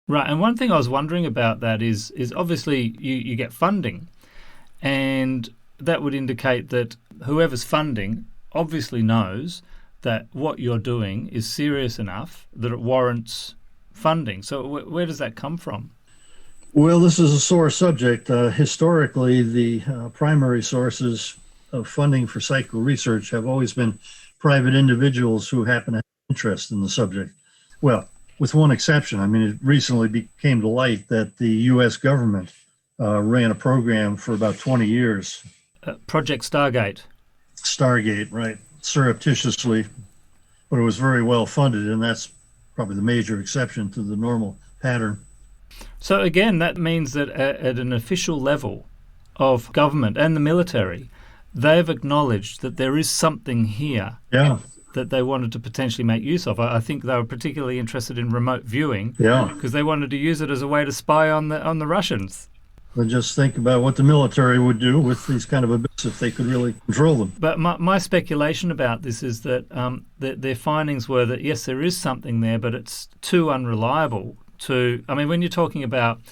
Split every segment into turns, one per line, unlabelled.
Right. And one thing I was wondering about that is obviously you get funding, and that would indicate that whoever's funding obviously knows that what you're doing is serious enough that it warrants funding. So where does that come from?
Well, this is a sore subject. Historically, the primary sources of funding for psycho research have always been private individuals who happen to have interest in the subject. Well, with one exception. I mean, it recently came to light that the U.S. government ran a program for about 20 years,
Project Stargate.
Stargate, right? Surreptitiously, but it was very well funded, and that's probably the major exception to the normal pattern.
So again, that means that at an official level of government and the military, they've acknowledged that there is something here
Yeah,
that they wanted to potentially make use of. I think they were particularly interested in remote viewing
yeah.
because they wanted to use it as a way to spy on the Russians.
But just think about what the military would do with these kind of abyss if they could really control them.
But my speculation about this is that their findings were that yes, there is something there, but it's too unreliable to. I mean, when you're talking about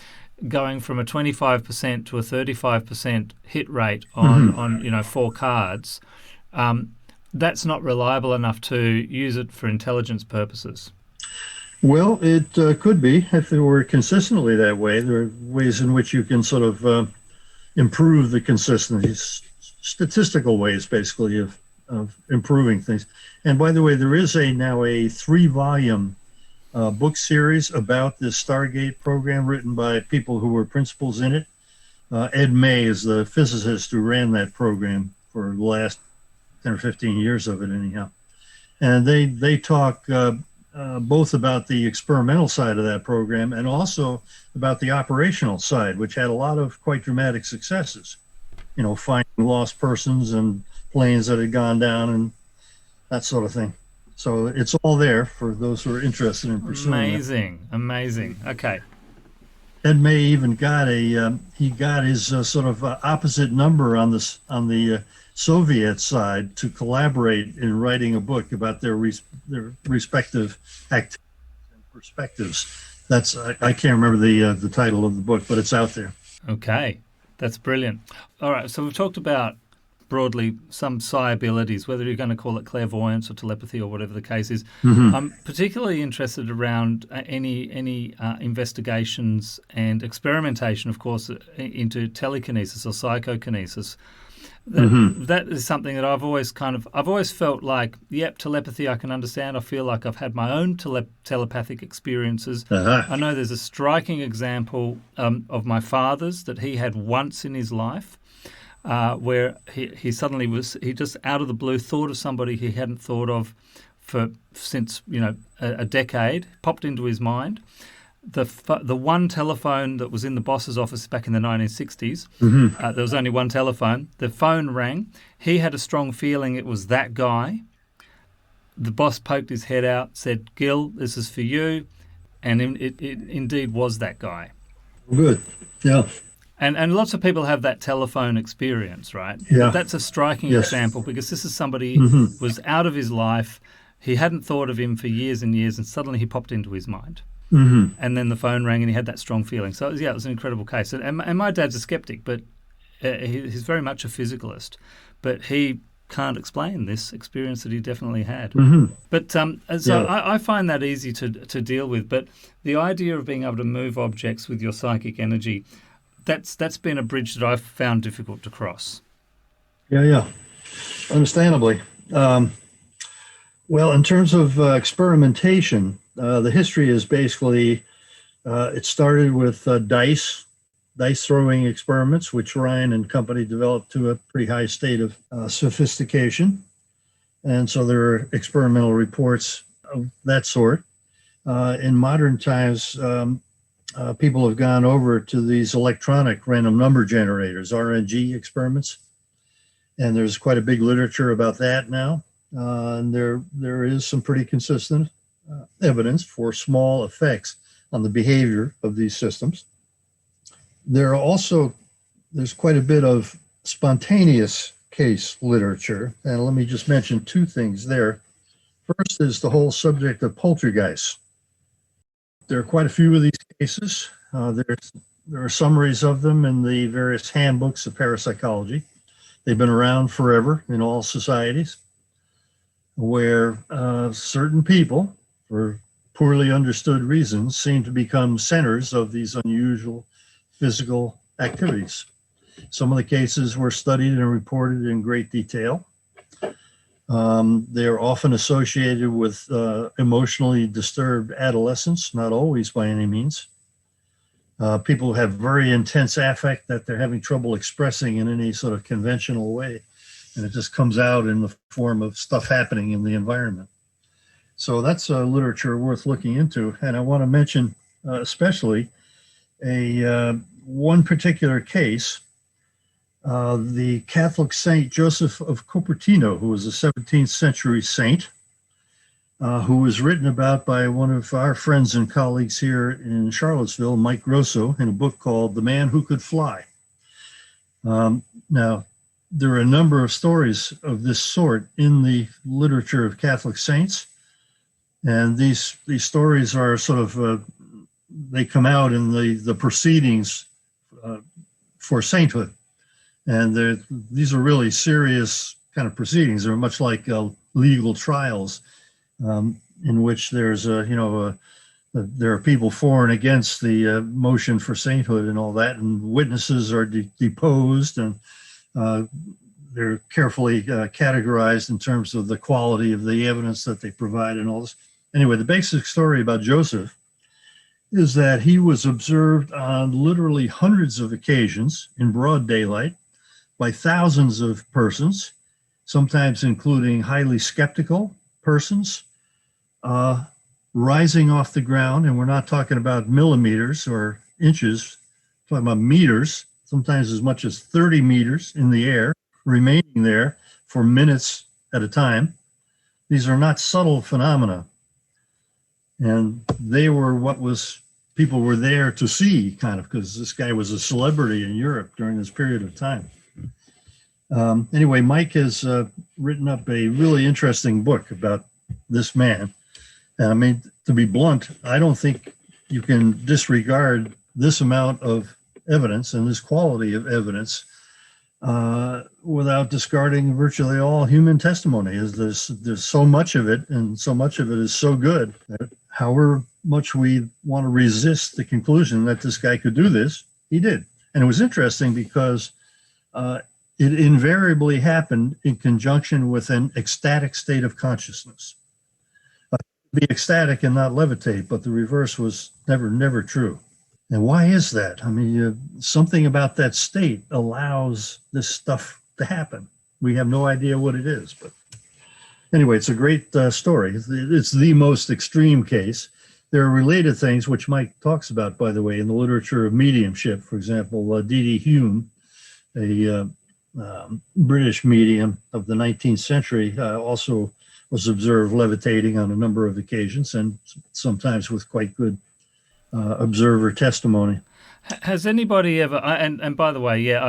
going from a 25% to a 35% hit rate on four cards, that's not reliable enough to use it for intelligence purposes.
Well, it could be if it were consistently that way. There are ways in which you can sort of improve the consistency, statistical ways, basically, of improving things. And by the way, there is now a 3-volume book series about this Stargate program written by people who were principals in it. Ed May is the physicist who ran that program for the last 10 or 15 years of it, anyhow. And they talk both about the experimental side of that program and also about the operational side, which had a lot of quite dramatic successes. You know, finding lost persons and planes that had gone down and that sort of thing. So it's all there for those who are interested in pursuing it.
Amazing. Okay.
Ed May even got he got his sort of opposite number on the Soviet side to collaborate in writing a book about their respective activities and perspectives. That's I can't remember the title of the book, but it's out there.
Okay. That's brilliant. All right. So we've talked about broadly some psi abilities, whether you're going to call it clairvoyance or telepathy or whatever the case is.
Mm-hmm.
I'm particularly interested around any investigations and experimentation, of course, into telekinesis or psychokinesis. That is something that I've always felt like, yep, telepathy I can understand. I feel like I've had my own telepathic experiences.
Uh-huh.
I know there's a striking example of my father's that he had once in his life. Where he suddenly he just out of the blue thought of somebody he hadn't thought of since a decade, popped into his mind. The one telephone that was in the boss's office back in the 1960s, there was only one telephone. The phone rang. He had a strong feeling it was that guy. The boss poked his head out, said, "Gil, this is for you," and it indeed was that guy.
Good. Yeah.
And lots of people have that telephone experience, right?
Yeah.
But that's a striking
Yes.
example because this is somebody was out of his life. He hadn't thought of him for years and years, and suddenly he popped into his mind.
Mm-hmm.
And then the phone rang, and he had that strong feeling. So it was an incredible case. And my dad's a skeptic, but he's very much a physicalist. But he can't explain this experience that he definitely had.
Mm-hmm.
But I find that easy to deal with. But the idea of being able to move objects with your psychic energy, that's been a bridge that I've found difficult to cross.
Yeah. Understandably. Well, in terms of experimentation, the history is basically it started with dice throwing experiments, which Ryan and company developed to a pretty high state of sophistication. And so there are experimental reports of that sort. In modern times, people have gone over to these electronic random number generators, RNG experiments. And there's quite a big literature about that now. And there is some pretty consistent evidence for small effects on the behavior of these systems. There's quite a bit of spontaneous case literature. And let me just mention two things there. First is the whole subject of poltergeists. There are quite a few of these cases. There are summaries of them in the various handbooks of parapsychology. They've been around forever in all societies, where certain people, for poorly understood reasons, seem to become centers of these unusual physical activities. Some of the cases were studied and reported in great detail. They're often associated with emotionally disturbed adolescents, not always by any means. People have very intense affect that they're having trouble expressing in any sort of conventional way. And it just comes out in the form of stuff happening in the environment. So that's literature worth looking into. And I want to mention especially one particular case, the Catholic Saint Joseph of Cupertino, who was a 17th century saint, who was written about by one of our friends and colleagues here in Charlottesville, Mike Grosso, in a book called The Man Who Could Fly. Now, there are a number of stories of this sort in the literature of Catholic saints, and these stories are sort of, they come out in the proceedings for sainthood. And these are really serious kind of proceedings. They're much like legal trials, in which there's there are people for and against the motion for sainthood and all that, and witnesses are deposed, and they're carefully categorized in terms of the quality of the evidence that they provide and all this. Anyway, the basic story about Joseph is that he was observed on literally hundreds of occasions in broad daylight by thousands of persons, sometimes including highly skeptical persons, rising off the ground. And we're not talking about millimeters or inches, we're talking about meters, sometimes as much as 30 meters in the air, remaining there for minutes at a time. These are not subtle phenomena. And they were people were there to see, kind of, because this guy was a celebrity in Europe during this period of time. Anyway, Mike has written up a really interesting book about this man. And I mean, to be blunt, I don't think you can disregard this amount of evidence and this quality of evidence without discarding virtually all human testimony. There's so much of it, and so much of it is so good that however much we want to resist the conclusion that this guy could do this, he did. And it was interesting because it invariably happened in conjunction with an ecstatic state of consciousness. Be ecstatic and not levitate, but the reverse was never true. And why is that? I mean, something about that state allows this stuff to happen. We have no idea what it is, but anyway, it's a great story. It's the most extreme case. There are related things, which Mike talks about, by the way, in the literature of mediumship. For example, D.D. Hume, a British medium of the 19th century, also was observed levitating on a number of occasions, and sometimes with quite good observer testimony.
Has anybody ever, and by the way, yeah,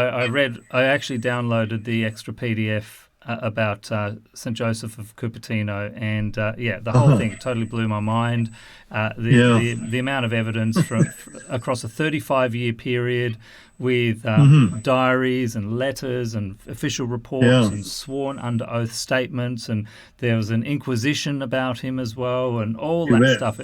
I actually downloaded the extra PDF about St. Joseph of Cupertino, and the whole thing totally blew my mind. The amount of evidence from across a 35-year period with diaries and letters and official reports and sworn under oath statements, and there was an inquisition about him as well, and all that stuff.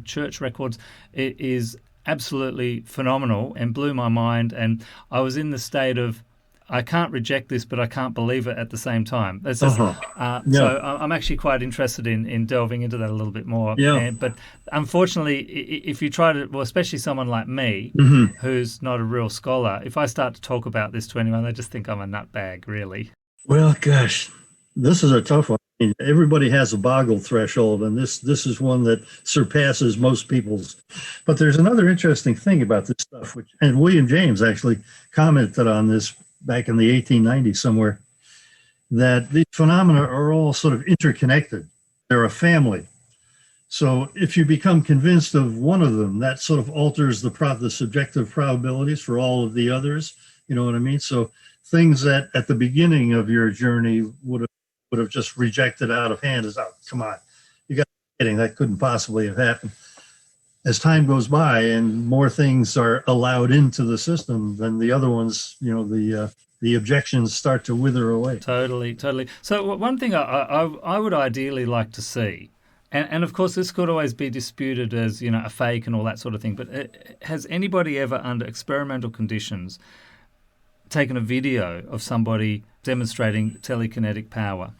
Church records. It is absolutely phenomenal and blew my mind, and I was in the state of, I can't reject this, but I can't believe it at the same time. It's just, So I'm actually quite interested in delving into that a little bit more. Yeah. But unfortunately, if you try to, well, especially someone like me, who's not a real scholar, if I start to talk about this to anyone, they just think I'm a nutbag, really.
Well, gosh, this is a tough one. I mean, everybody has a boggle threshold, and this is one that surpasses most people's. But there's another interesting thing about this stuff, and William James actually commented on this back in the 1890s somewhere, that these phenomena are all sort of interconnected. They're a family. So if you become convinced of one of them, that sort of alters the subjective probabilities for all of the others. You know what I mean? So things that at the beginning of your journey would have just rejected out of hand as, oh, come on, you got kidding, that couldn't possibly have happened. as time goes by and more things are allowed into the system, then the other ones, the objections start to wither away.
Totally, totally. So one thing I would ideally like to see, and of course this could always be disputed as a fake and all that sort of thing. But has anybody ever, under experimental conditions, taken a video of somebody demonstrating telekinetic power?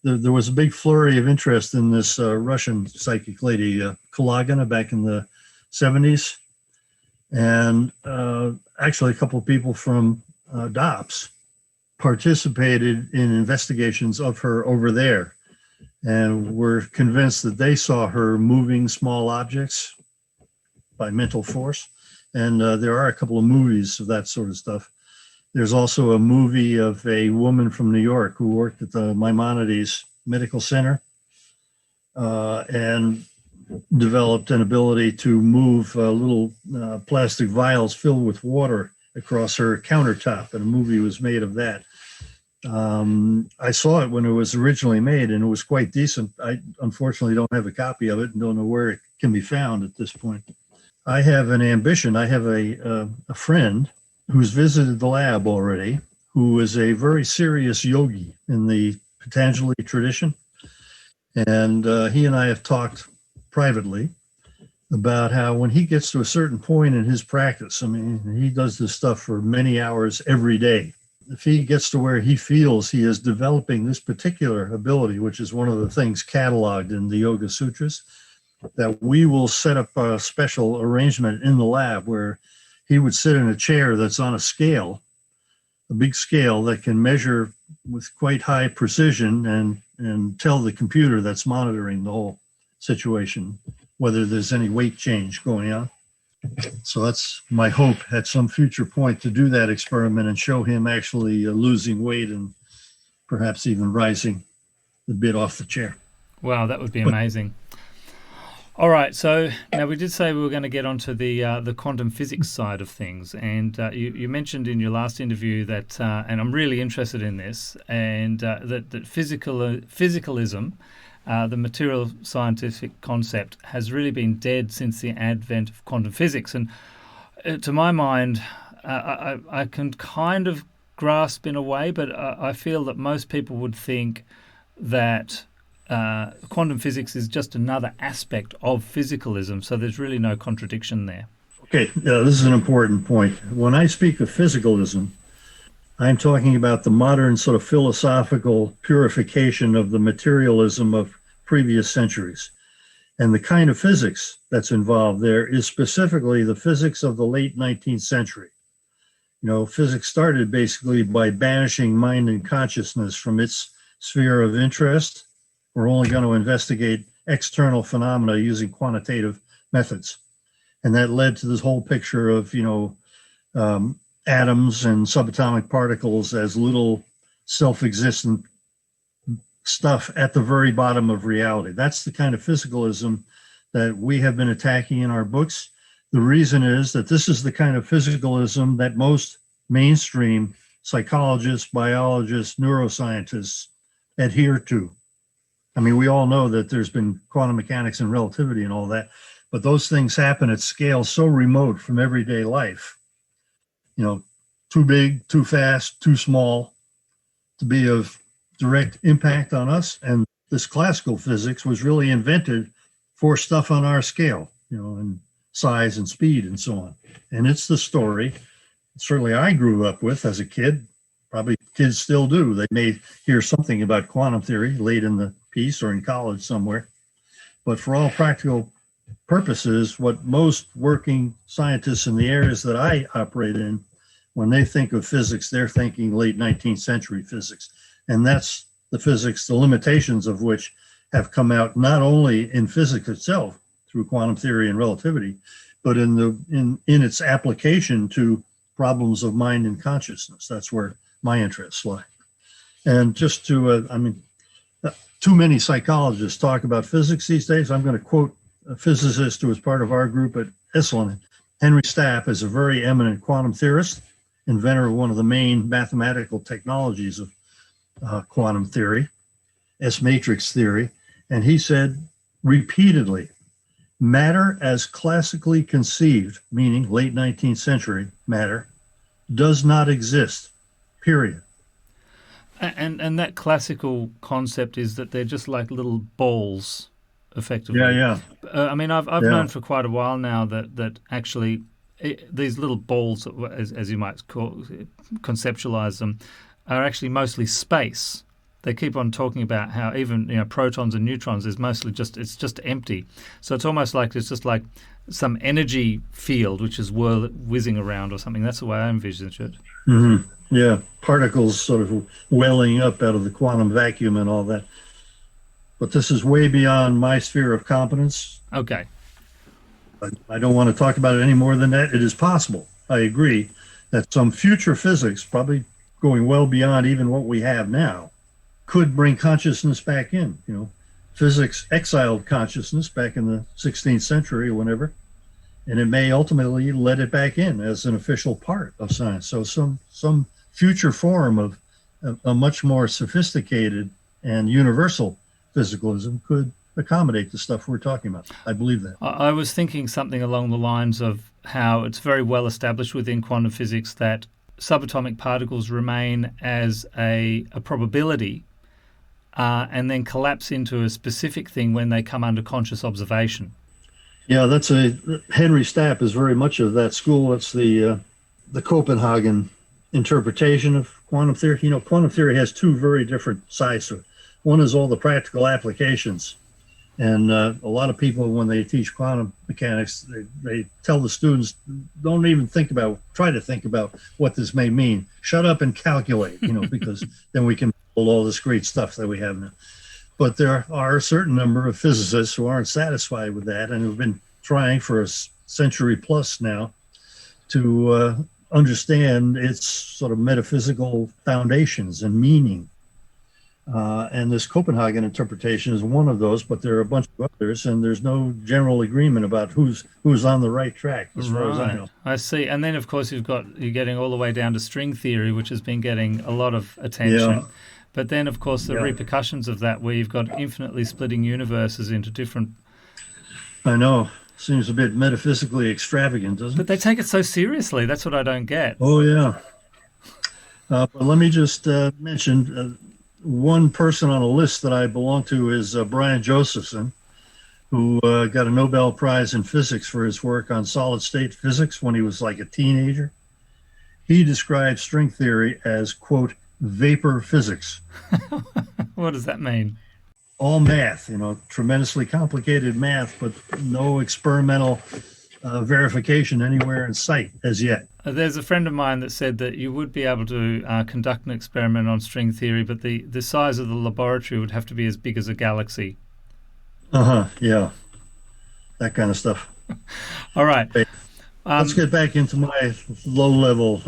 There was a big flurry of interest in this Russian psychic lady, Kalagina, back in the 70s. And actually, a couple of people from DOPS participated in investigations of her over there and were convinced that they saw her moving small objects by mental force. And there are a couple of movies of that sort of stuff. There's also a movie of a woman from New York who worked at the Maimonides Medical Center and developed an ability to move little plastic vials filled with water across her countertop, and a movie was made of that. I saw it when it was originally made, and it was quite decent. I unfortunately don't have a copy of it and don't know where it can be found at this point. I have an ambition. I have a friend who's visited the lab already, who is a very serious yogi in the Patanjali tradition. And he and I have talked privately about how when he gets to a certain point in his practice, I mean, he does this stuff for many hours every day. If he gets to where he feels he is developing this particular ability, which is one of the things cataloged in the Yoga Sutras, that we will set up a special arrangement in the lab where he would sit in a chair that's on a scale, a big scale that can measure with quite high precision and tell the computer that's monitoring the whole situation whether there's any weight change going on. So that's my hope at some future point, to do that experiment and show him actually losing weight and perhaps even rising a bit off the chair.
Wow, that would be amazing. All right, so now we did say we were going to get onto the quantum physics side of things, and you mentioned in your last interview that, and I'm really interested in this, and that physicalism, the material scientific concept, has really been dead since the advent of quantum physics. And to my mind, I can kind of grasp in a way, but I feel that most people would think that quantum physics is just another aspect of physicalism, so there's really no contradiction there.
Okay, this is an important point. When I speak of physicalism, I'm talking about the modern sort of philosophical purification of the materialism of previous centuries. And the kind of physics that's involved there is specifically the physics of the late 19th century. You know, physics started basically by banishing mind and consciousness from its sphere of interest. We're only going to investigate external phenomena using quantitative methods. And that led to this whole picture of, atoms and subatomic particles as little self-existent stuff at the very bottom of reality. That's the kind of physicalism that we have been attacking in our books. The reason is that this is the kind of physicalism that most mainstream psychologists, biologists, neuroscientists adhere to. I mean, we all know that there's been quantum mechanics and relativity and all that, but those things happen at scale so remote from everyday life. Too big, too fast, too small to be of direct impact on us. And this classical physics was really invented for stuff on our scale, and size and speed and so on. And it's the story, certainly I grew up with as a kid, probably kids still do. They may hear something about quantum theory late in the piece or in college somewhere. But for all practical purposes, what most working scientists in the areas that I operate in, when they think of physics, they're thinking late 19th century physics. And that's the physics, the limitations of which have come out not only in physics itself through quantum theory and relativity, but in its application to problems of mind and consciousness. That's where my interests lie. And just to, too many psychologists talk about physics these days. I'm going to quote a physicist who was part of our group at Esalen. Henry Stapp is a very eminent quantum theorist, inventor of one of the main mathematical technologies of quantum theory, S-matrix theory. And he said repeatedly matter as classically conceived, meaning late 19th century matter, does not exist, period.
And that classical concept is that they're just like little balls, effectively.
Yeah.
I mean, I've known for quite a while now that actually these little balls, as you might conceptualize them, are actually mostly space. They keep on talking about how even protons and neutrons is mostly it's just empty. So it's almost like it's just like some energy field which is whizzing around or something. That's the way I envision it.
Mm-hmm. Yeah, particles sort of welling up out of the quantum vacuum and all that. But this is way beyond my sphere of competence.
Okay.
I don't want to talk about it any more than that. It is possible, I agree, that some future physics, probably going well beyond even what we have now, could bring consciousness back in. Physics exiled consciousness back in the 16th century or whenever, and it may ultimately let it back in as an official part of science. So some future form of a much more sophisticated and universal physicalism could accommodate the stuff we're talking about. I believe that.
I was thinking something along the lines of how it's very well established within quantum physics that subatomic particles remain as a probability and then collapse into a specific thing when they come under conscious observation.
Yeah, Henry Stapp is very much of that school. It's the Copenhagen interpretation of quantum theory. Quantum theory has two very different sides to it. One is all the practical applications. And a lot of people, when they teach quantum mechanics, they tell the students, don't even try to think about what this may mean. Shut up and calculate, because then we can build all this great stuff that we have now. But there are a certain number of physicists who aren't satisfied with that and who've been trying for a century plus now to understand its sort of metaphysical foundations and meaning. And this Copenhagen interpretation is one of those, but there are a bunch of others, and there's no general agreement about who's on the right track, as far as I know.
I see. And then, of course, you're getting all the way down to string theory, which has been getting a lot of attention. Yeah. But then, of course, the repercussions of that, where you've got infinitely splitting universes into different...
I know. Seems a bit metaphysically extravagant, doesn't it?
But they take it so seriously. That's what I don't get.
Oh, yeah. But let me just mention... one person on a list that I belong to is Brian Josephson, who got a Nobel Prize in physics for his work on solid state physics when he was like a teenager. He describes string theory as, quote, vapor physics.
What does that mean?
All math, tremendously complicated math, but no experimental verification anywhere in sight as yet.
There's a friend of mine that said that you would be able to conduct an experiment on string theory, but the size of the laboratory would have to be as big as a galaxy.
Yeah. That kind of stuff.
All right.
Let's get back into my low-level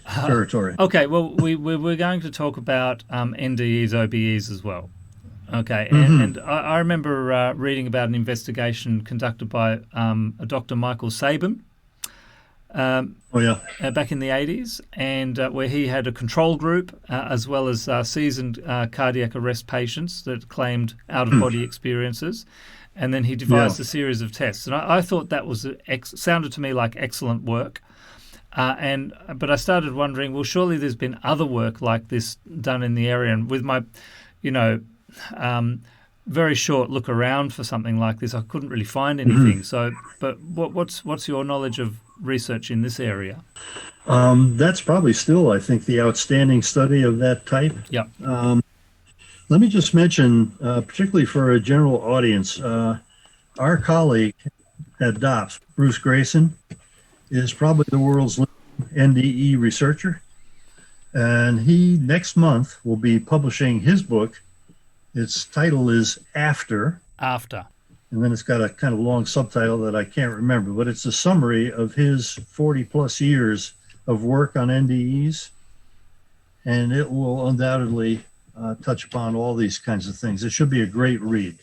territory.
Okay, well, we're going to talk about NDEs, OBEs as well. Okay, and I remember reading about an investigation conducted by a Dr. Michael Sabin back in the 80s, and where he had a control group as well as seasoned cardiac arrest patients that claimed out-of-body experiences, and then he devised a series of tests. And I thought that was sounded to me like excellent work. But I started wondering, well, surely there's been other work like this done in the area, and with my, very short look around for something like this, I couldn't really find anything. So, but what's your knowledge of research in this area?
That's probably still, I think, the outstanding study of that type.
Yeah.
Let me just mention, particularly for a general audience, our colleague at DOPS, Bruce Grayson, is probably the world's leading NDE researcher. And he, next month, will be publishing his book. Its title is After.
After.
And then it's got a kind of long subtitle that I can't remember, but it's a summary of his 40-plus years of work on NDEs. And it will undoubtedly touch upon all these kinds of things. It should be a great read.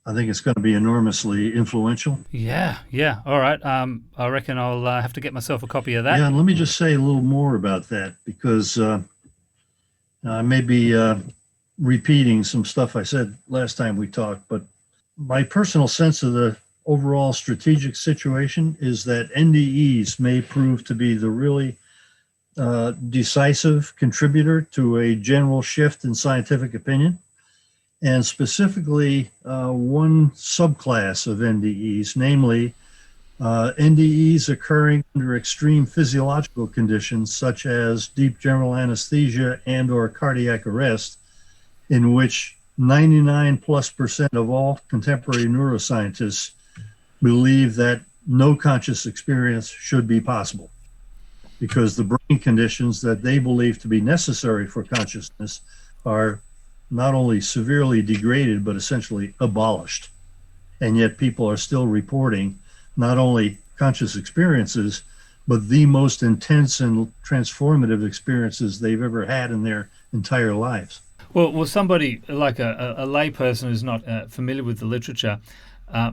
I think it's going to be enormously influential.
Yeah. All right. I reckon I'll have to get myself a copy of that.
Yeah, and let me just say a little more about that, because I may be repeating some stuff I said last time we talked, but my personal sense of the overall strategic situation is that NDEs may prove to be the really decisive contributor to a general shift in scientific opinion, and specifically one subclass of NDEs, namely NDEs occurring under extreme physiological conditions such as deep general anesthesia and or cardiac arrest, in which 99+% of all contemporary neuroscientists believe that no conscious experience should be possible, because the brain conditions that they believe to be necessary for consciousness are not only severely degraded, but essentially abolished. And yet people are still reporting not only conscious experiences, but the most intense and transformative experiences they've ever had in their entire lives.
Well, somebody like a layperson who's not familiar with the literature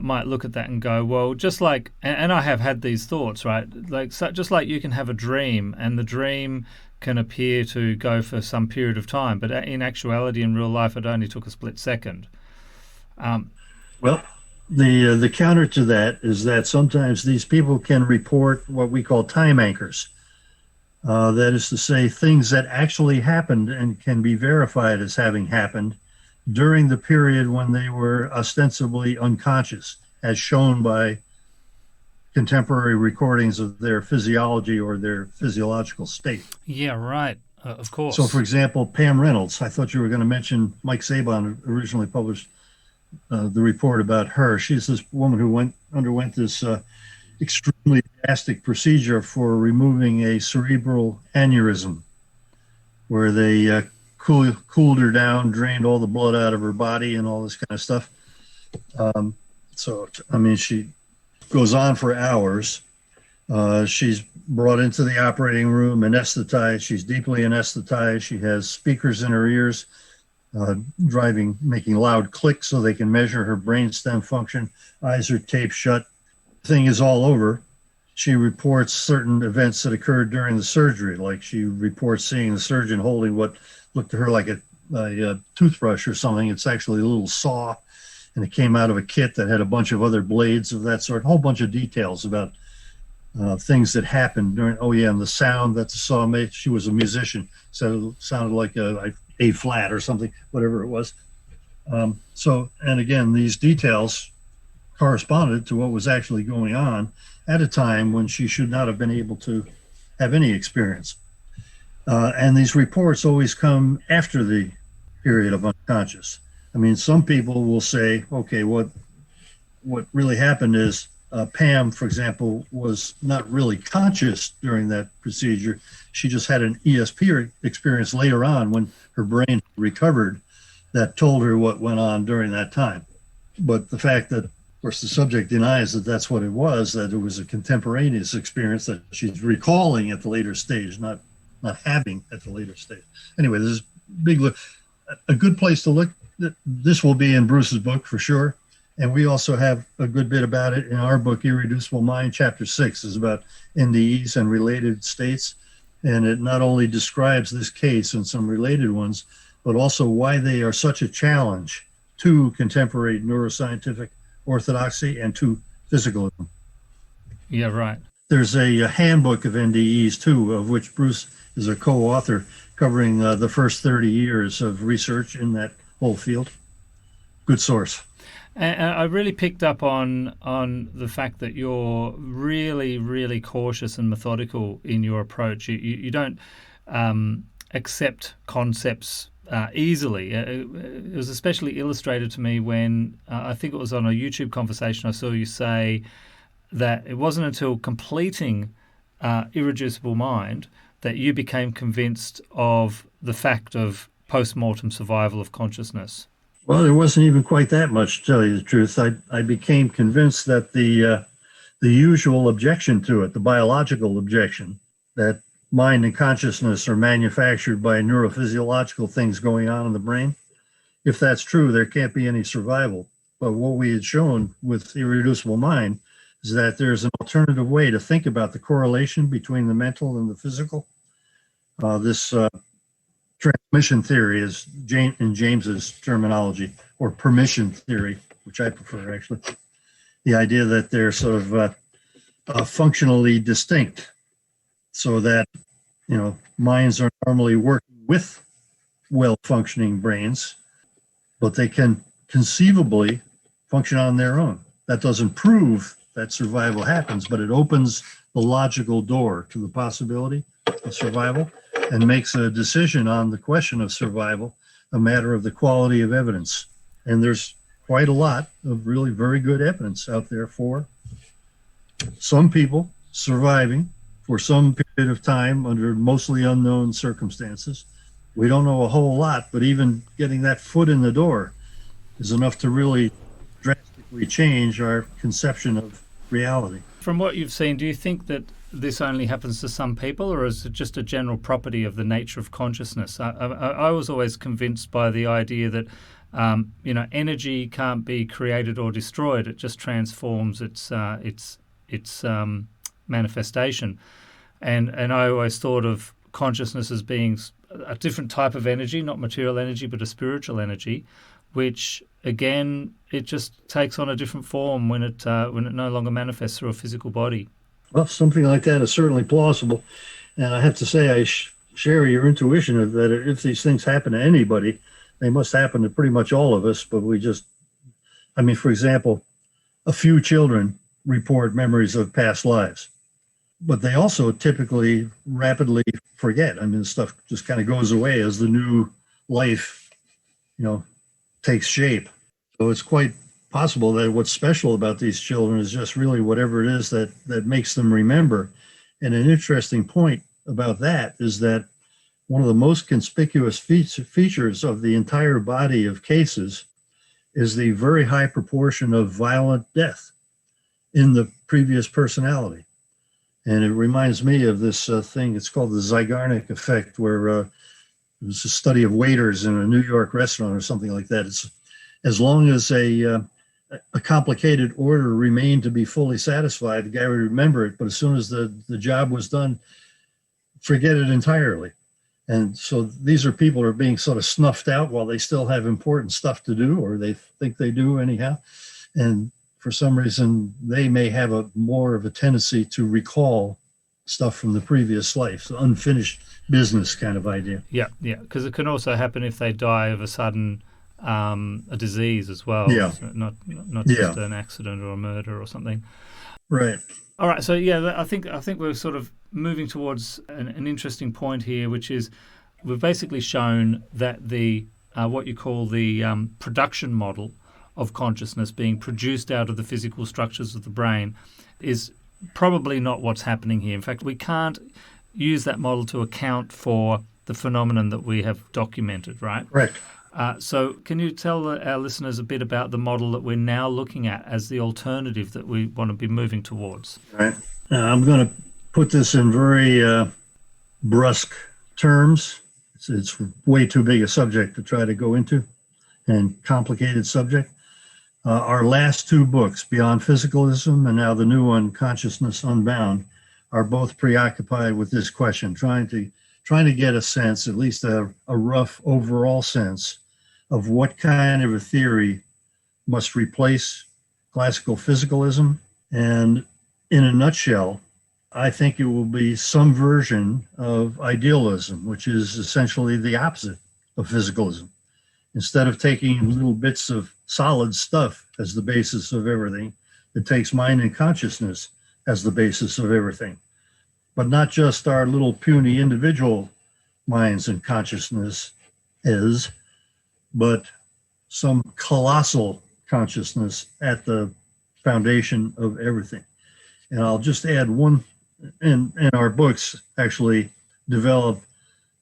might look at that and go, well, just like, and I have had these thoughts, right? Like, so just like you can have a dream, and the dream can appear to go for some period of time, but in actuality, in real life, it only took a split second.
Well, the counter to that is that sometimes these people can report what we call time anchors. That is to say, things that actually happened and can be verified as having happened during the period when they were ostensibly unconscious, as shown by contemporary recordings of their physiology or their physiological state.
Yeah, right. Of course.
So, for example, Pam Reynolds, I thought you were going to mention Mike Sabon originally published the report about her. She's this woman who underwent this extremely drastic procedure for removing a cerebral aneurysm, where they cooled her down, drained all the blood out of her body and all this kind of stuff. She goes on for hours. She's brought into the operating room, anesthetized. She's deeply anesthetized. She has speakers in her ears, making loud clicks so they can measure her brainstem function. Eyes are taped shut. The thing is all over. She reports certain events that occurred during the surgery, like she reports seeing the surgeon holding what looked to her like a toothbrush or something. It's actually a little saw, and it came out of a kit that had a bunch of other blades of that sort, a whole bunch of details about things that happened during, and the sound that the saw made. She was a musician, so it sounded like A flat or something, whatever it was. And again, these details corresponded to what was actually going on at a time when she should not have been able to have any experience. And these reports always come after the period of unconscious. I mean, some people will say, okay, what really happened is Pam, for example, was not really conscious during that procedure. She just had an ESP experience later on when her brain recovered that told her what went on during that time. But the fact that, of course, the subject denies that that's what it was, that it was a contemporaneous experience that she's recalling at the later stage, not having at the later stage. Anyway, there's a good place to look. This will be in Bruce's book for sure. And we also have a good bit about it in our book, Irreducible Mind. Chapter 6 is about NDEs and related states. And it not only describes this case and some related ones, but also why they are such a challenge to contemporary neuroscientific orthodoxy and to physicalism.
Yeah, right.
There's a handbook of NDEs, too, of which Bruce is a co-author, covering the first 30 years of research in that whole field. Good source.
And I really picked up on the fact that you're really, really cautious and methodical in your approach. You don't accept concepts easily. It was especially illustrated to me when I think it was on a YouTube conversation I saw you say that it wasn't until completing Irreducible Mind that you became convinced of the fact of post-mortem survival of consciousness.
Well, there wasn't even quite that much, to tell you the truth. I became convinced that the usual objection to it, the biological objection, that mind and consciousness are manufactured by neurophysiological things going on in the brain. If that's true, there can't be any survival. But what we had shown with Irreducible Mind is that there's an alternative way to think about the correlation between the mental and the physical. This transmission theory is in James's terminology, or permission theory, which I prefer actually. the idea that they're sort of functionally distinct, so that minds are normally working with well-functioning brains, but they can conceivably function on their own. That doesn't prove that survival happens, but it opens the logical door to the possibility of survival and makes a decision on the question of survival a matter of the quality of evidence. And there's quite a lot of really very good evidence out there for some people surviving for some period of time under mostly unknown circumstances. We don't know a whole lot, but even getting that foot in the door is enough to really drastically change our conception of reality.
From what you've seen, do you think that this only happens to some people, or is it just a general property of the nature of consciousness? I was always convinced by the idea that energy can't be created or destroyed; it just transforms its manifestation. And I always thought of consciousness as being a different type of energy, not material energy, but a spiritual energy, which again it just takes on a different form when it no longer manifests through a physical body.
Well, something like that is certainly plausible, and I have to say I share your intuition of that. If these things happen to anybody, they must happen to pretty much all of us. But for example, a few children report memories of past lives, but they also typically rapidly forget. Stuff just kind of goes away as the new life, takes shape. So it's quite possible that what's special about these children is just really whatever it is that makes them remember. And an interesting point about that is that one of the most conspicuous features of the entire body of cases is the very high proportion of violent death in the previous personality. And it reminds me of this thing, it's called the Zeigarnik effect, where it was a study of waiters in a New York restaurant or something like that. It's as long as a complicated order remained to be fully satisfied, the guy would remember it, but as soon as the job was done, forget it entirely. And so these are people who are being sort of snuffed out while they still have important stuff to do, or they think they do anyhow. And for some reason, they may have more of a tendency to recall stuff from the previous life, so unfinished business kind of idea.
Yeah, because it can also happen if they die of a sudden a disease as well.
Yeah.
So not just an accident or a murder or something.
Right.
All right. So I think we're sort of moving towards an interesting point here, which is we've basically shown that the what you call the production model of consciousness being produced out of the physical structures of the brain is probably not what's happening here. In fact, we can't use that model to account for the phenomenon that we have documented, right?
Right.
So can you tell our listeners a bit about the model that we're now looking at as the alternative that we want to be moving towards?
Right. I'm going to put this in very brusque terms. It's way too big a subject to try to go into, and complicated subject. Our last two books, Beyond Physicalism and now the new one, Consciousness Unbound, are both preoccupied with this question, trying to get a sense, at least a rough overall sense, of what kind of a theory must replace classical physicalism. And in a nutshell, I think it will be some version of idealism, which is essentially the opposite of physicalism. Instead of taking little bits of solid stuff as the basis of everything, it takes mind and consciousness as the basis of everything. But not just our little puny individual minds and consciousness but some colossal consciousness at the foundation of everything. And I'll just add one, and our books actually develop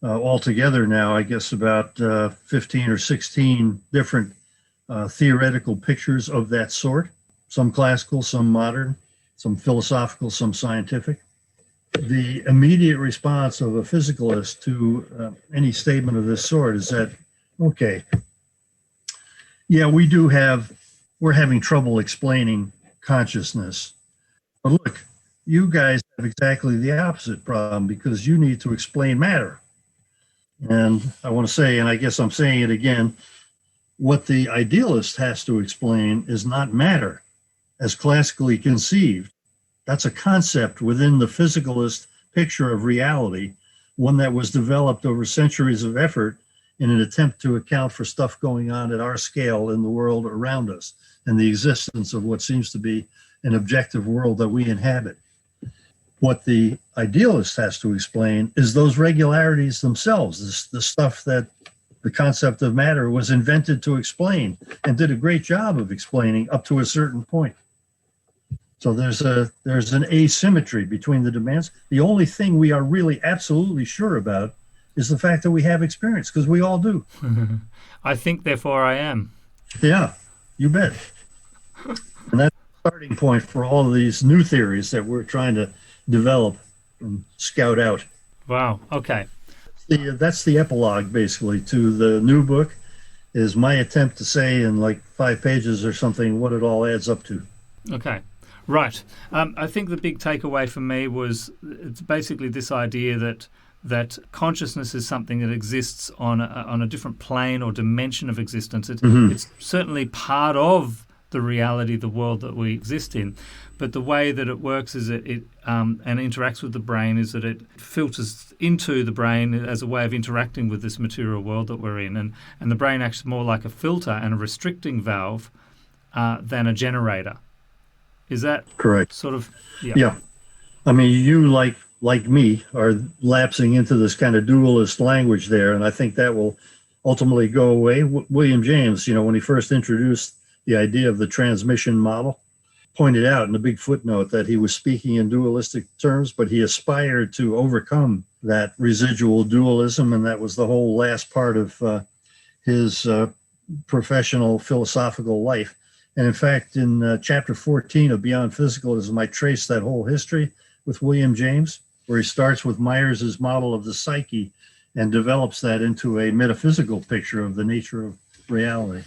altogether now, I guess, about 15 or 16 different theoretical pictures of that sort, some classical, some modern, some philosophical, some scientific. The immediate response of a physicalist to any statement of this sort is that, okay, yeah, we're having trouble explaining consciousness. But look, you guys have exactly the opposite problem because you need to explain matter. And I want to say, and I guess I'm saying it again, what the idealist has to explain is not matter. as classically conceived. That's a concept within the physicalist picture of reality, one that was developed over centuries of effort in an attempt to account for stuff going on at our scale in the world around us and the existence of what seems to be an objective world that we inhabit. What the idealist has to explain is those regularities themselves, the stuff that the concept of matter was invented to explain and did a great job of explaining up to a certain point. So there's an asymmetry between the demands. The only thing we are really absolutely sure about is the fact that we have experience, because we all do.
I think, therefore I am.
Yeah, you bet. And that's the starting point for all of these new theories that we're trying to develop and scout out.
Wow, okay.
That's the epilogue, basically, to the new book, is my attempt to say in like 5 pages or something what it all adds up to.
Okay. Right. I think the big takeaway for me was it's basically this idea that consciousness is something that exists on a different plane or dimension of existence. It's certainly part of the reality, the world that we exist in. But the way that it works is it and interacts with the brain is that it filters into the brain as a way of interacting with this material world that we're in. And the brain acts more like a filter and a restricting valve than a generator. Is that
correct?
Sort of, yeah.
Yeah. I mean, you, like me, are lapsing into this kind of dualist language there, and I think that will ultimately go away. William James, when he first introduced the idea of the transmission model, pointed out in a big footnote that he was speaking in dualistic terms, but he aspired to overcome that residual dualism, and that was the whole last part of his professional philosophical life. And in fact, in chapter 14 of Beyond Physicalism, I trace that whole history with William James, where he starts with Myers's model of the psyche and develops that into a metaphysical picture of the nature of reality.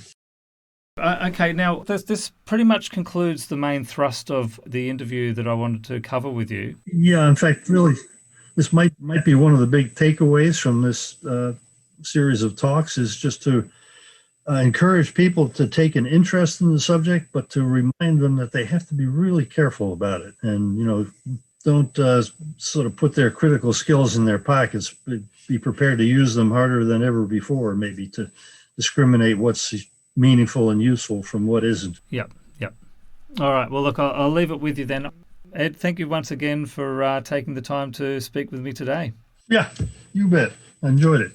Okay, now this pretty much concludes the main thrust of the interview that I wanted to cover with you.
Yeah, in fact, really, this might be one of the big takeaways from this series of talks, is just to encourage people to take an interest in the subject, but to remind them that they have to be really careful about it, and don't sort of put their critical skills in their pockets. Be prepared to use them harder than ever before, maybe, to discriminate what's meaningful and useful from what isn't.
Yep. All right. Well, look, I'll leave it with you then. Ed, thank you once again for taking the time to speak with me today.
Yeah, you bet. I enjoyed it.